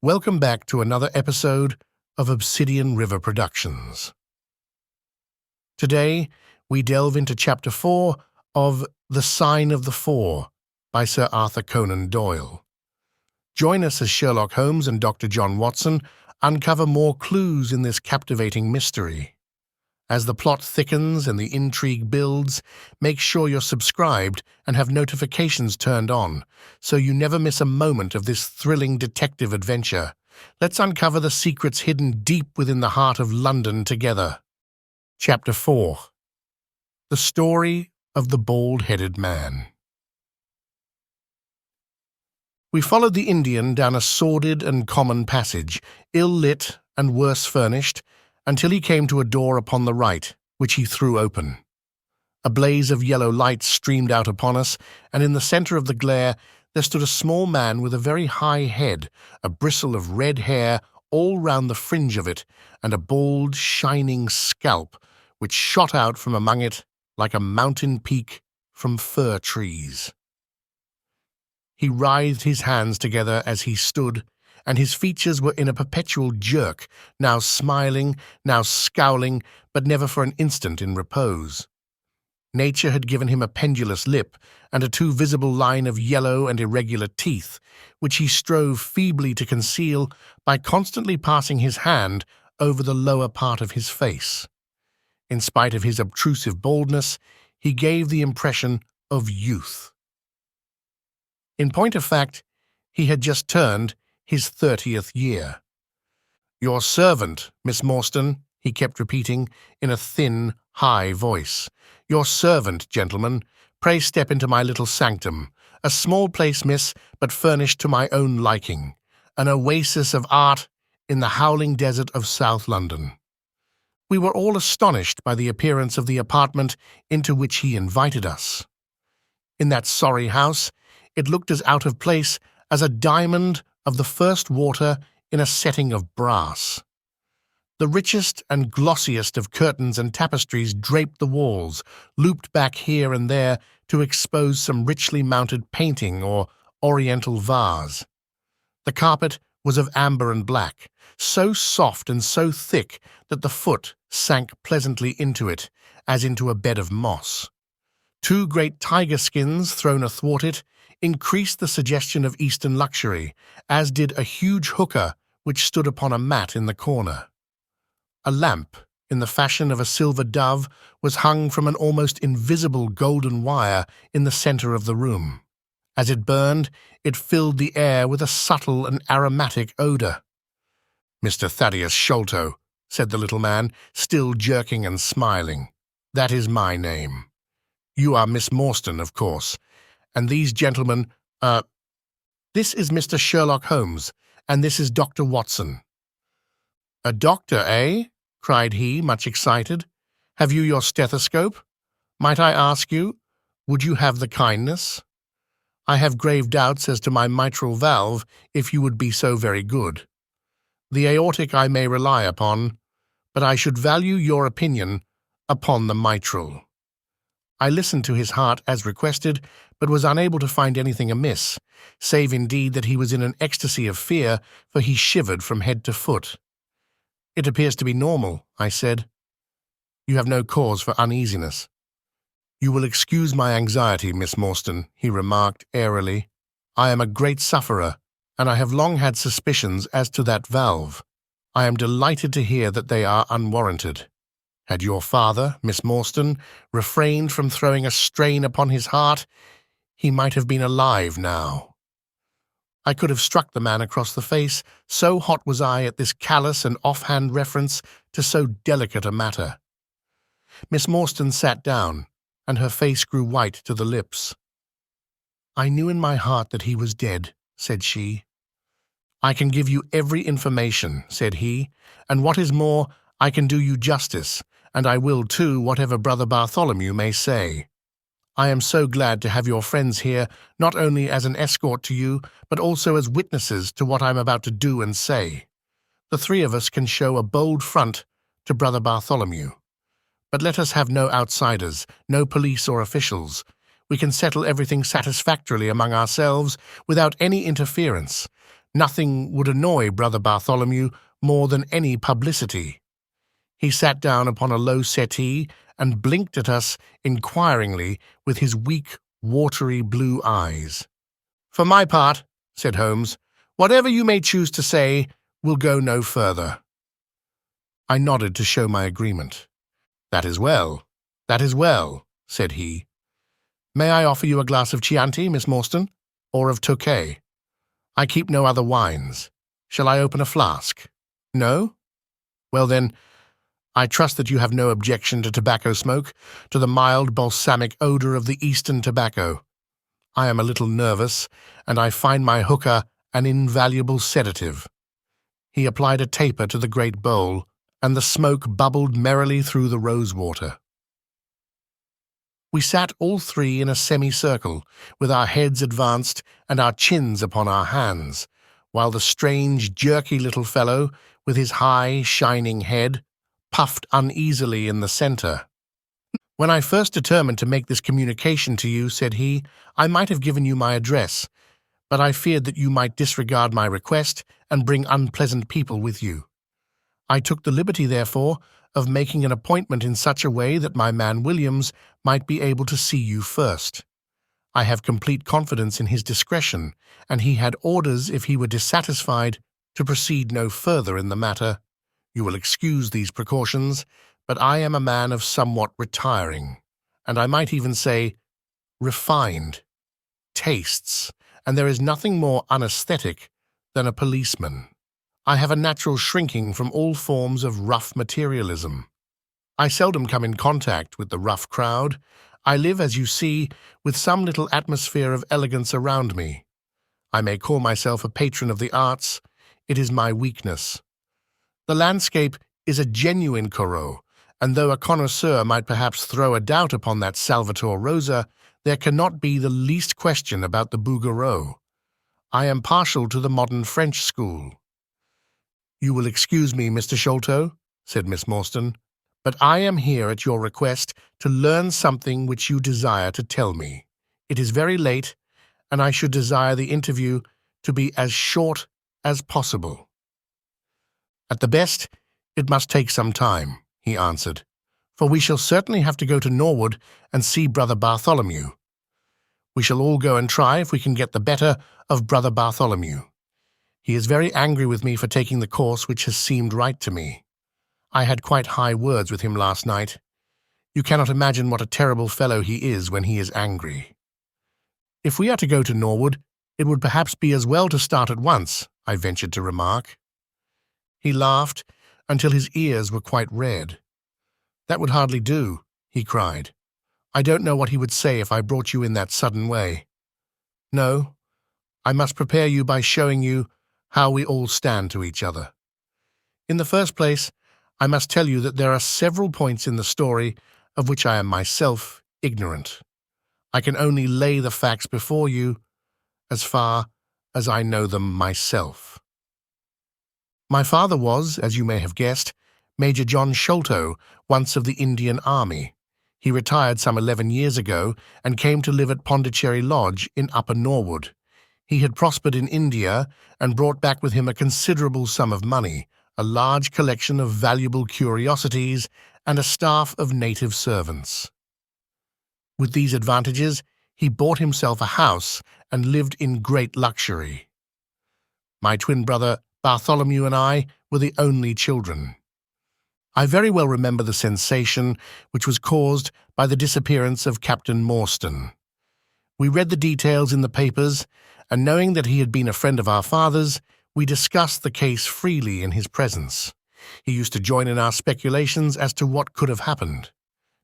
Welcome back to another episode of Obsidian River Productions. Today, we delve into Chapter 4 of The Sign of the Four by Sir Arthur Conan Doyle. Join us as Sherlock Holmes and Dr. John Watson uncover more clues in this captivating mystery. As the plot thickens and the intrigue builds, make sure you're subscribed and have notifications turned on, so you never miss a moment of this thrilling detective adventure. Let's uncover the secrets hidden deep within the heart of London together. Chapter 4. The Story of the Bald-Headed Man. We followed the Indian down a sordid and common passage, ill-lit and worse furnished, until he came to a door upon the right, which he threw open. A blaze of yellow light streamed out upon us, and in the centre of the glare there stood a small man with a very high head, a bristle of red hair all round the fringe of it, and a bald, shining scalp, which shot out from among it like a mountain peak from fir trees. He writhed his hands together as he stood, and his features were in a perpetual jerk, now smiling, now scowling, but never for an instant in repose. Nature had given him a pendulous lip and a too visible line of yellow and irregular teeth, which he strove feebly to conceal by constantly passing his hand over the lower part of his face. In spite of his obtrusive baldness, he gave the impression of youth. In point of fact, he had just turned his 30th year. "Your servant, Miss Morstan," he kept repeating in a thin, high voice. "Your servant, gentlemen. Pray step into my little sanctum. A small place, miss, but furnished to my own liking. An oasis of art in the howling desert of South London." We were all astonished by the appearance of the apartment into which he invited us. In that sorry house, it looked as out of place as a diamond of the first water in a setting of brass. The richest and glossiest of curtains and tapestries draped the walls, looped back here and there to expose some richly mounted painting or oriental vase. The carpet was of amber and black, so soft and so thick that the foot sank pleasantly into it, as into a bed of moss. Two great tiger skins thrown athwart it increased the suggestion of Eastern luxury, as did a huge hookah which stood upon a mat in the corner. A lamp, in the fashion of a silver dove, was hung from an almost invisible golden wire in the centre of the room. As it burned, it filled the air with a subtle and aromatic odour. "Mr. Thaddius Sholto," said the little man, still jerking and smiling. "That is my name. You are Miss Morstan, of course. And these gentlemen, this is Mr. Sherlock Holmes, and this is Dr. Watson." "A doctor, eh?" cried he, much excited. "Have you your stethoscope? Might I ask you, would you have the kindness? I have grave doubts as to my mitral valve, if you would be so very good. The aortic I may rely upon, but I should value your opinion upon the mitral." I listened to his heart as requested, but was unable to find anything amiss, save indeed that he was in an ecstasy of fear, for he shivered from head to foot. "It appears to be normal," I said. "You have no cause for uneasiness." "You will excuse my anxiety, Miss Morstan," he remarked airily. "I am a great sufferer, and I have long had suspicions as to that valve. I am delighted to hear that they are unwarranted. Had your father, Miss Morstan, refrained from throwing a strain upon his heart, he might have been alive now." I could have struck the man across the face, so hot was I at this callous and offhand reference to so delicate a matter. Miss Morstan sat down, and her face grew white to the lips. "I knew in my heart that he was dead," said she. "I can give you every information," said he, "and what is more, I can do you justice, and I will too, whatever Brother Bartholomew may say. I am so glad to have your friends here, not only as an escort to you, but also as witnesses to what I am about to do and say. The three of us can show a bold front to Brother Bartholomew. But let us have no outsiders, no police or officials. We can settle everything satisfactorily among ourselves without any interference. Nothing would annoy Brother Bartholomew more than any publicity. He sat down upon a low settee and blinked at us inquiringly with his weak, watery blue eyes. "For my part," said Holmes, "whatever you may choose to say will go no further." I nodded to show my agreement. "That is well, that is well," said he. "May I offer you a glass of Chianti, Miss Morstan, or of Tokay? I keep no other wines. Shall I open a flask? No? Well then, I trust that you have no objection to tobacco smoke, to the mild balsamic odor of the Eastern tobacco. I am a little nervous, and I find my hookah an invaluable sedative." He applied a taper to the great bowl, and the smoke bubbled merrily through the rose-water. We sat all three in a semicircle, with our heads advanced and our chins upon our hands, while the strange, jerky little fellow, with his high, shining head, puffed uneasily in the centre. "When I first determined to make this communication to you," said he, "I might have given you my address, but I feared that you might disregard my request and bring unpleasant people with you. I took the liberty, therefore, of making an appointment in such a way that my man Williams might be able to see you first. I have complete confidence in his discretion, and he had orders, if he were dissatisfied, to proceed no further in the matter. You will excuse these precautions, but I am a man of somewhat retiring, and I might even say refined, tastes, and there is nothing more unaesthetic than a policeman. I have a natural shrinking from all forms of rough materialism. I seldom come in contact with the rough crowd. I live, as you see, with some little atmosphere of elegance around me. I may call myself a patron of the arts. It is my weakness. The landscape is a genuine Corot, and though a connoisseur might perhaps throw a doubt upon that Salvator Rosa, there cannot be the least question about the Bouguereau. I am partial to the modern French school. "You will excuse me, Mr. Sholto," said Miss Morstan, "but I am here at your request to learn something which you desire to tell me. It is very late, and I should desire the interview to be as short as possible." "At the best, it must take some time," he answered, "for we shall certainly have to go to Norwood and see Brother Bartholomew. We shall all go and try if we can get the better of Brother Bartholomew. He is very angry with me for taking the course which has seemed right to me. I had quite high words with him last night. You cannot imagine what a terrible fellow he is when he is angry. If we are to go to Norwood, it would perhaps be as well to start at once," I ventured to remark. He laughed until his ears were quite red. "That would hardly do," he cried. "I don't know what he would say if I brought you in that sudden way. No, I must prepare you by showing you how we all stand to each other. In the first place, I must tell you that there are several points in the story of which I am myself ignorant. I can only lay the facts before you as far as I know them myself. My father was, as you may have guessed, Major John Sholto, once of the Indian Army. He retired some 11 years ago and came to live at Pondicherry Lodge in Upper Norwood. He had prospered in India and brought back with him a considerable sum of money, a large collection of valuable curiosities, and a staff of native servants. With these advantages, he bought himself a house and lived in great luxury. My twin brother Bartholomew and I were the only children. I very well remember the sensation which was caused by the disappearance of Captain Morstan. We read the details in the papers, and knowing that he had been a friend of our father's, we discussed the case freely in his presence. He used to join in our speculations as to what could have happened.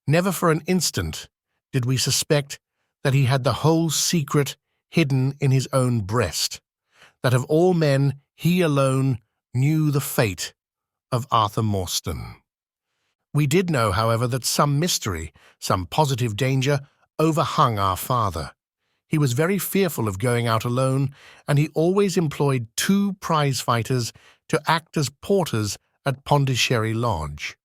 Never for an instant did we suspect that he had the whole secret hidden in his own breast, that of all men he alone knew the fate of Arthur Morstan. We did know, however, that some mystery, some positive danger, overhung our father. He was very fearful of going out alone, and he always employed 2 prize-fighters to act as porters at Pondicherry Lodge.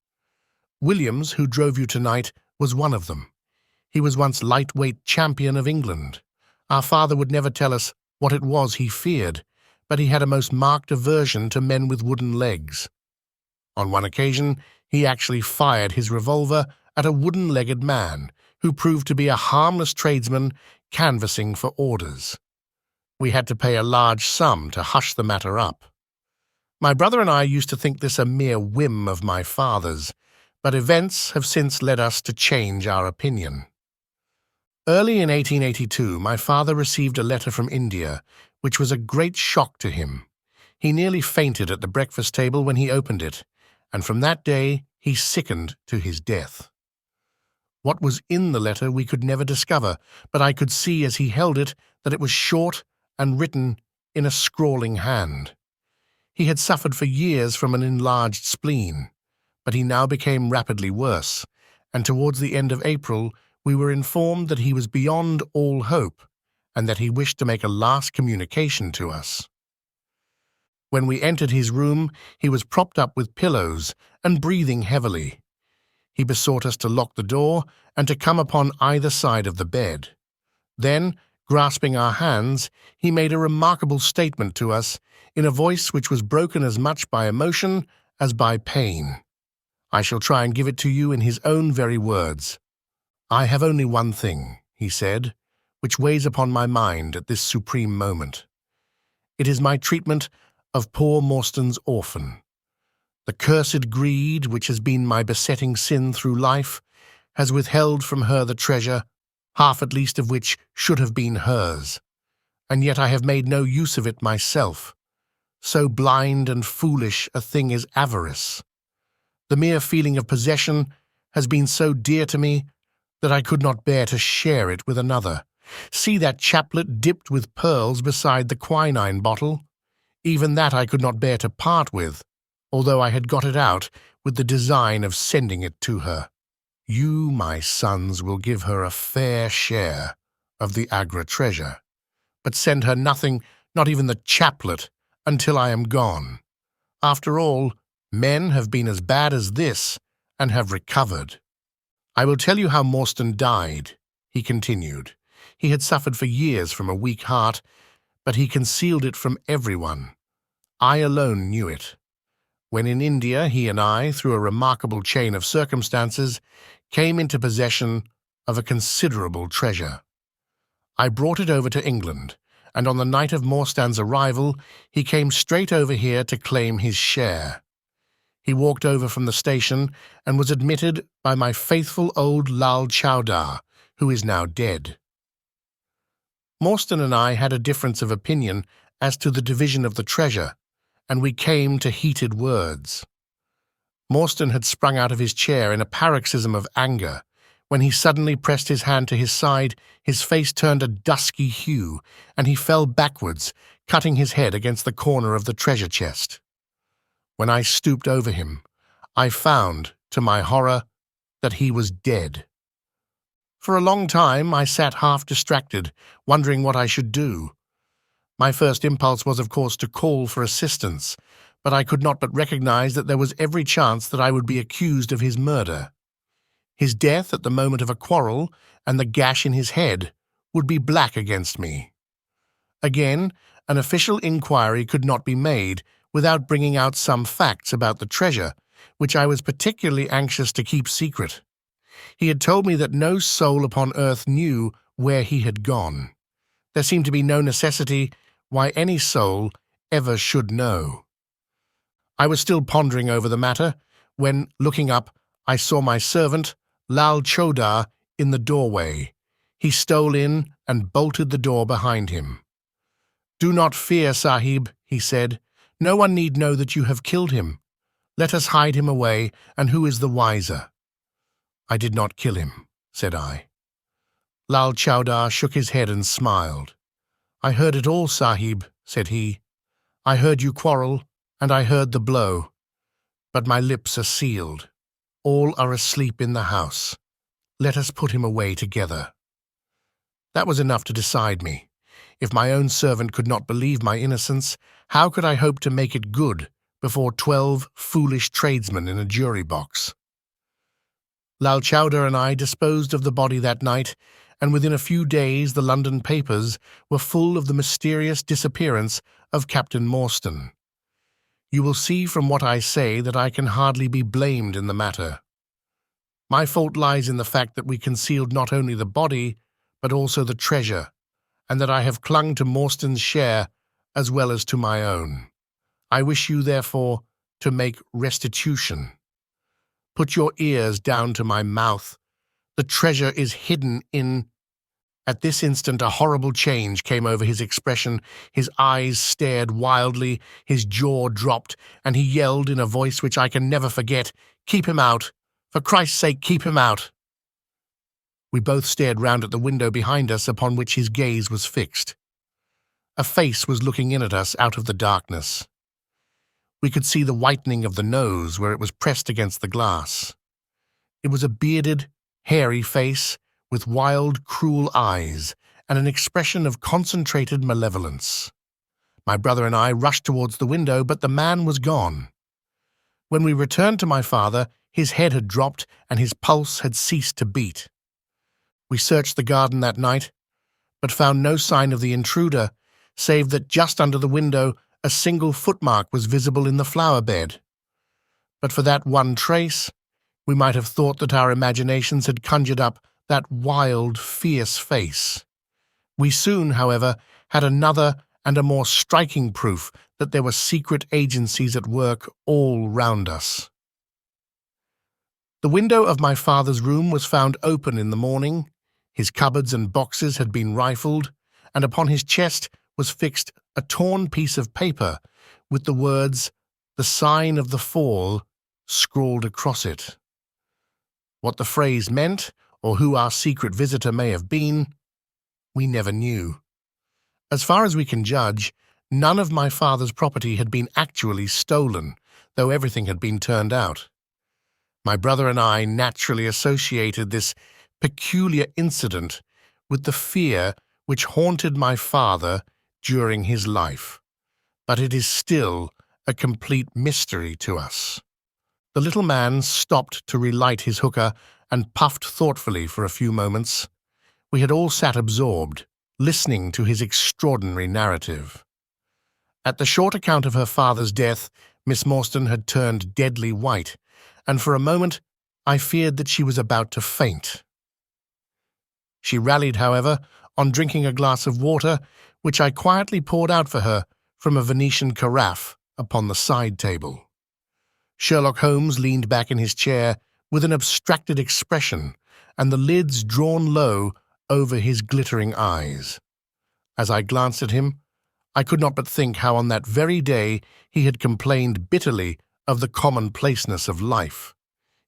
Williams, who drove you tonight, was one of them. He was once lightweight champion of England. Our father would never tell us what it was he feared, but he had a most marked aversion to men with wooden legs. On one occasion, he actually fired his revolver at a wooden-legged man who proved to be a harmless tradesman canvassing for orders. We had to pay a large sum to hush the matter up. My brother and I used to think this a mere whim of my father's, but events have since led us to change our opinion. Early in 1882, my father received a letter from India, which was a great shock to him. He nearly fainted at the breakfast table when he opened it, and from that day he sickened to his death. What was in the letter we could never discover, but I could see as he held it that it was short and written in a scrawling hand. He had suffered for years from an enlarged spleen, but he now became rapidly worse, and towards the end of April we were informed that he was beyond all hope and that he wished to make a last communication to us. When we entered his room, he was propped up with pillows and breathing heavily. He besought us to lock the door and to come upon either side of the bed. Then, grasping our hands, he made a remarkable statement to us in a voice which was broken as much by emotion as by pain. I shall try and give it to you in his own very words. "I have only one thing," he said, "which weighs upon my mind at this supreme moment. It is my treatment of poor Morstan's orphan. The cursed greed, which has been my besetting sin through life, has withheld from her the treasure, half at least of which should have been hers, and yet I have made no use of it myself. So blind and foolish a thing is avarice. The mere feeling of possession has been so dear to me that I could not bear to share it with another. See that chaplet dipped with pearls beside the quinine bottle? Even that I could not bear to part with, although I had got it out with the design of sending it to her. You, my sons, will give her a fair share of the Agra treasure, but send her nothing, not even the chaplet, until I am gone. After all, men have been as bad as this and have recovered. I will tell you how Morstan died," he continued. "He had suffered for years from a weak heart, but he concealed it from everyone. I alone knew it. When in India, he and I, through a remarkable chain of circumstances, came into possession of a considerable treasure. I brought it over to England, and on the night of Morstan's arrival, he came straight over here to claim his share. He walked over from the station and was admitted by my faithful old Lal Chowdar, who is now dead. Morstan and I had a difference of opinion as to the division of the treasure, and we came to heated words. Morstan had sprung out of his chair in a paroxysm of anger. When he suddenly pressed his hand to his side, his face turned a dusky hue, and he fell backwards, cutting his head against the corner of the treasure chest. When I stooped over him, I found, to my horror, that he was dead. For a long time I sat half distracted, wondering what I should do. My first impulse was, of course, to call for assistance, but I could not but recognize that there was every chance that I would be accused of his murder. His death at the moment of a quarrel, and the gash in his head, would be black against me. Again, an official inquiry could not be made without bringing out some facts about the treasure, which I was particularly anxious to keep secret. He had told me that no soul upon earth knew where he had gone. There seemed to be no necessity why any soul ever should know. I was still pondering over the matter when, looking up, I saw my servant, Lal Chowdar, in the doorway. He stole in and bolted the door behind him. "Do not fear, Sahib," he said. "No one need know that you have killed him. Let us hide him away, and who is the wiser?" "I did not kill him," said I. Lal Chowdar shook his head and smiled. "I heard it all, Sahib," said he. "I heard you quarrel, and I heard the blow. But my lips are sealed. All are asleep in the house. Let us put him away together." That was enough to decide me. If my own servant could not believe my innocence, how could I hope to make it good before 12 foolish tradesmen in a jury box? Lal Chowdar and I disposed of the body that night, and within a few days the London papers were full of the mysterious disappearance of Captain Morstan. You will see from what I say that I can hardly be blamed in the matter. My fault lies in the fact that we concealed not only the body, but also the treasure, and that I have clung to Morstan's share as well as to my own. I wish you, therefore, to make restitution. Put your ears down to my mouth. The treasure is hidden in—" At this instant a horrible change came over his expression. His eyes stared wildly, his jaw dropped, and he yelled in a voice which I can never forget, "Keep him out! For Christ's sake, keep him out!" We both stared round at the window behind us upon which his gaze was fixed. A face was looking in at us out of the darkness. We could see the whitening of the nose where it was pressed against the glass. It was a bearded, hairy face with wild, cruel eyes and an expression of concentrated malevolence. My brother and I rushed towards the window, but the man was gone. When we returned to my father, his head had dropped and his pulse had ceased to beat. We searched the garden that night, but found no sign of the intruder, save that just under the window a single footmark was visible in the flower bed. But for that one trace, we might have thought that our imaginations had conjured up that wild, fierce face. We soon, however, had another and a more striking proof that there were secret agencies at work all round us. The window of my father's room was found open in the morning. His cupboards and boxes had been rifled, and upon his chest was fixed a torn piece of paper with the words, "The sign of the fall," scrawled across it. What the phrase meant, or who our secret visitor may have been, we never knew. As far as we can judge, none of my father's property had been actually stolen, though everything had been turned out. My brother and I naturally associated this peculiar incident with the fear which haunted my father during his life, but it is still a complete mystery to us. The little man stopped to relight his hookah and puffed thoughtfully for a few moments. We had all sat absorbed, listening to his extraordinary narrative. At the short account of her father's death, Miss Morstan had turned deadly white, and for a moment I feared that she was about to faint. She rallied, however, on drinking a glass of water, which I quietly poured out for her from a Venetian carafe upon the side table. Sherlock Holmes leaned back in his chair with an abstracted expression, and the lids drawn low over his glittering eyes. As I glanced at him, I could not but think how on that very day he had complained bitterly of the commonplaceness of life.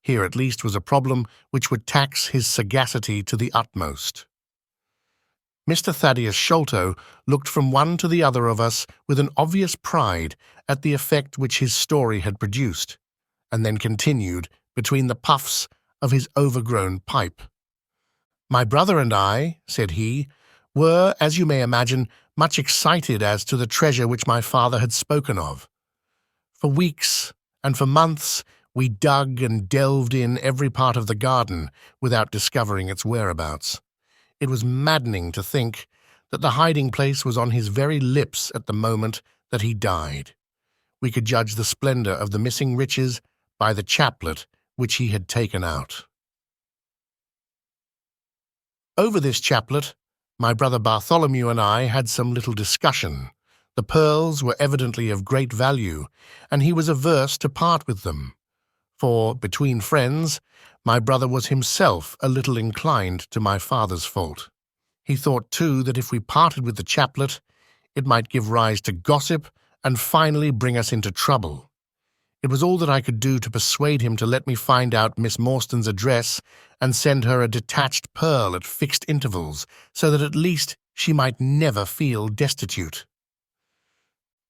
Here at least was a problem which would tax his sagacity to the utmost. Mr. Thaddius Sholto looked from one to the other of us with an obvious pride at the effect which his story had produced, and then continued between the puffs of his overgrown pipe. "My brother and I," said he, "were, as you may imagine, much excited as to the treasure which my father had spoken of. For weeks and for months we dug and delved in every part of the garden without discovering its whereabouts. It was maddening to think that the hiding place was on his very lips at the moment that he died. We could judge the splendor of the missing riches by the chaplet which he had taken out. Over this chaplet, my brother Bartholomew and I had some little discussion. The pearls were evidently of great value, and he was averse to part with them. For, between friends, my brother was himself a little inclined to my father's fault. He thought, too, that if we parted with the chaplet, it might give rise to gossip and finally bring us into trouble. It was all that I could do to persuade him to let me find out Miss Morstan's address and send her a detached pearl at fixed intervals, so that at least she might never feel destitute.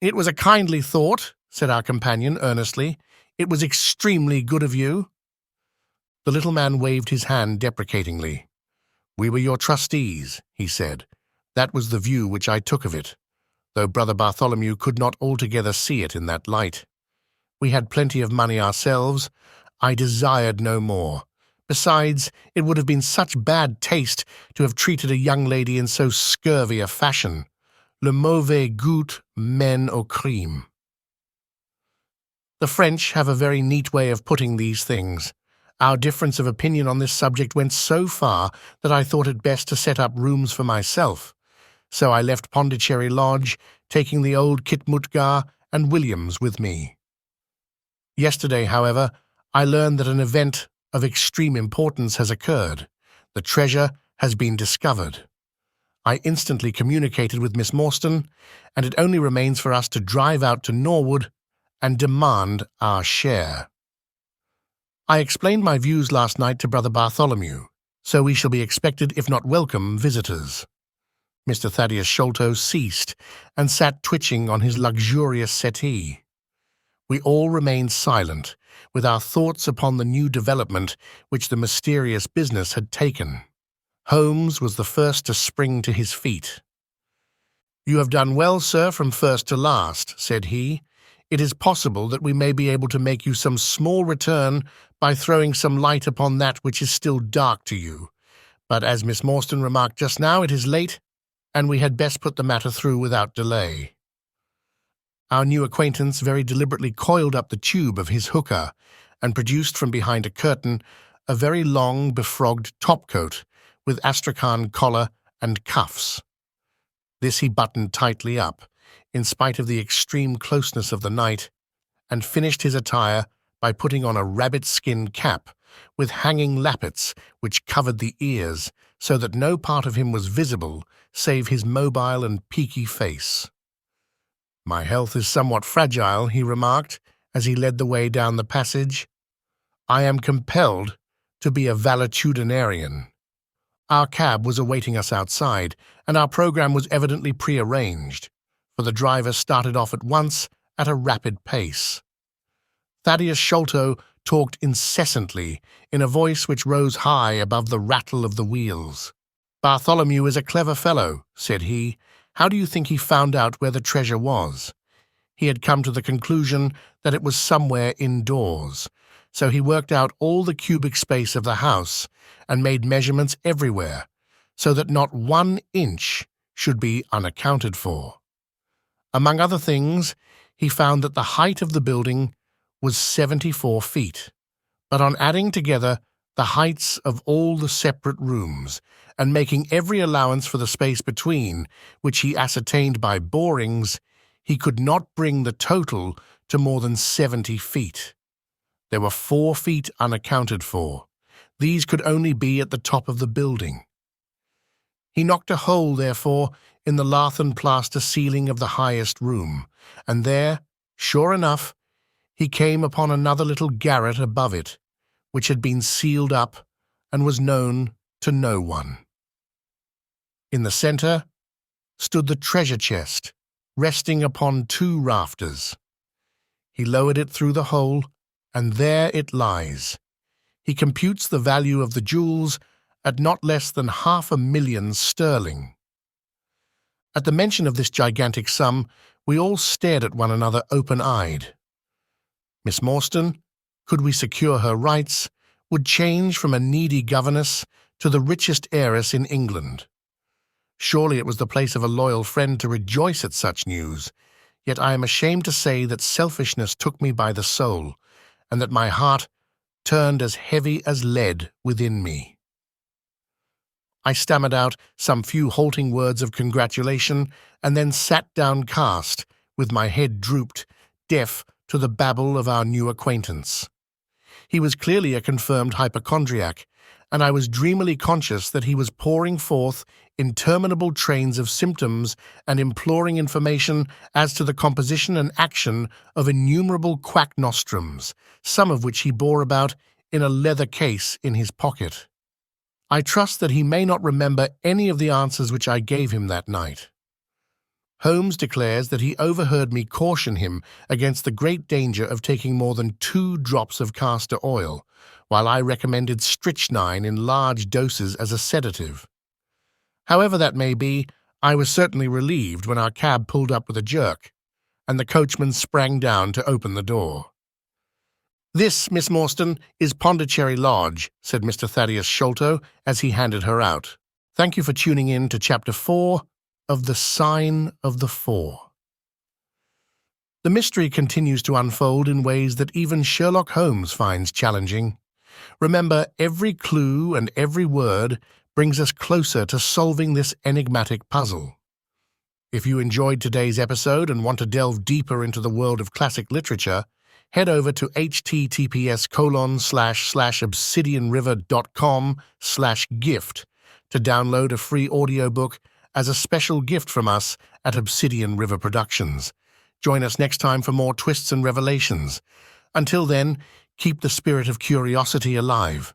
"It was a kindly thought," said our companion earnestly. "It was extremely good of you." The little man waved his hand deprecatingly. "We were your trustees," he said. "That was the view which I took of it, though Brother Bartholomew could not altogether see it in that light. We had plenty of money ourselves. I desired no more, Besides, it would have been such bad taste to have treated a young lady in so scurvy a fashion. Le mauvais goût mène au crime. The French have a very neat way of putting these things. Our difference of opinion on this subject went so far that I thought it best to set up rooms for myself. So I left Pondicherry Lodge, taking the old Khitmutgar and Williams with me. Yesterday, however, I learned that an event of extreme importance has occurred. The treasure has been discovered. I instantly communicated with Miss Morstan, and it only remains for us to drive out to Norwood and demand our share. I explained my views last night to Brother Bartholomew, so we shall be expected, if not welcome, visitors. Mr. Thaddius Sholto ceased and sat twitching on his luxurious settee. We all remained silent, with our thoughts upon the new development which the mysterious business had taken. Holmes was the first to spring to his feet. "You have done well, sir, from first to last," said he. "It is possible that we may be able to make you some small return by throwing some light upon that which is still dark to you. But as Miss Morstan remarked just now, it is late, and we had best put the matter through without delay." Our new acquaintance very deliberately coiled up the tube of his hookah and produced from behind a curtain a very long, befrogged topcoat with astrakhan collar and cuffs. This he buttoned tightly up, in spite of the extreme closeness of the night, and finished his attire by putting on a rabbit-skin cap with hanging lappets which covered the ears so that no part of him was visible save his mobile and peaky face. "My health is somewhat fragile," he remarked, as he led the way down the passage. "I am compelled to be a valetudinarian." Our cab was awaiting us outside, and our program was evidently prearranged, for the driver started off at once at a rapid pace. Thaddius Sholto talked incessantly, in a voice which rose high above the rattle of the wheels. "Bartholomew is a clever fellow," said he. "How do you think he found out where the treasure was? He had come to the conclusion that it was somewhere indoors, so he worked out all the cubic space of the house and made measurements everywhere, so that not 1 inch should be unaccounted for. Among other things, he found that the height of the building was 74 feet, but on adding together the heights of all the separate rooms, and making every allowance for the space between, which he ascertained by borings, he could not bring the total to more than 70 feet. There were 4 feet unaccounted for. These could only be at the top of the building. He knocked a hole, therefore, in the lath and plaster ceiling of the highest room, and there, sure enough, he came upon another little garret above it, which had been sealed up and was known to no one. In the center stood the treasure chest, resting upon 2 rafters. He lowered it through the hole, and there it lies. He computes the value of the jewels at not less than 500,000 sterling. At the mention of this gigantic sum, we all stared at one another open-eyed. Miss Morstan, could we secure her rights, would change from a needy governess to the richest heiress in England. Surely it was the place of a loyal friend to rejoice at such news, yet I am ashamed to say that selfishness took me by the soul, and that my heart turned as heavy as lead within me. I stammered out some few halting words of congratulation, and then sat downcast, with my head drooped, deaf to the babble of our new acquaintance. He was clearly a confirmed hypochondriac, and I was dreamily conscious that he was pouring forth interminable trains of symptoms and imploring information as to the composition and action of innumerable quack nostrums, some of which he bore about in a leather case in his pocket. I trust that he may not remember any of the answers which I gave him that night. Holmes declares that he overheard me caution him against the great danger of taking more than 2 drops of castor oil, while I recommended strychnine in large doses as a sedative. However that may be, I was certainly relieved when our cab pulled up with a jerk, and the coachman sprang down to open the door. "This, Miss Morstan, is Pondicherry Lodge," said Mr. Thaddius Sholto as he handed her out. "Thank you for tuning in to Chapter 4 of The Sign of the Four." The mystery continues to unfold in ways that even Sherlock Holmes finds challenging. Remember, every clue and every word brings us closer to solving this enigmatic puzzle. If you enjoyed today's episode and want to delve deeper into the world of classic literature, head over to https://obsidianriver.com/gift to download a free audiobook as a special gift from us at Obsidian River Productions. Join us next time for more twists and revelations. Until then, keep the spirit of curiosity alive.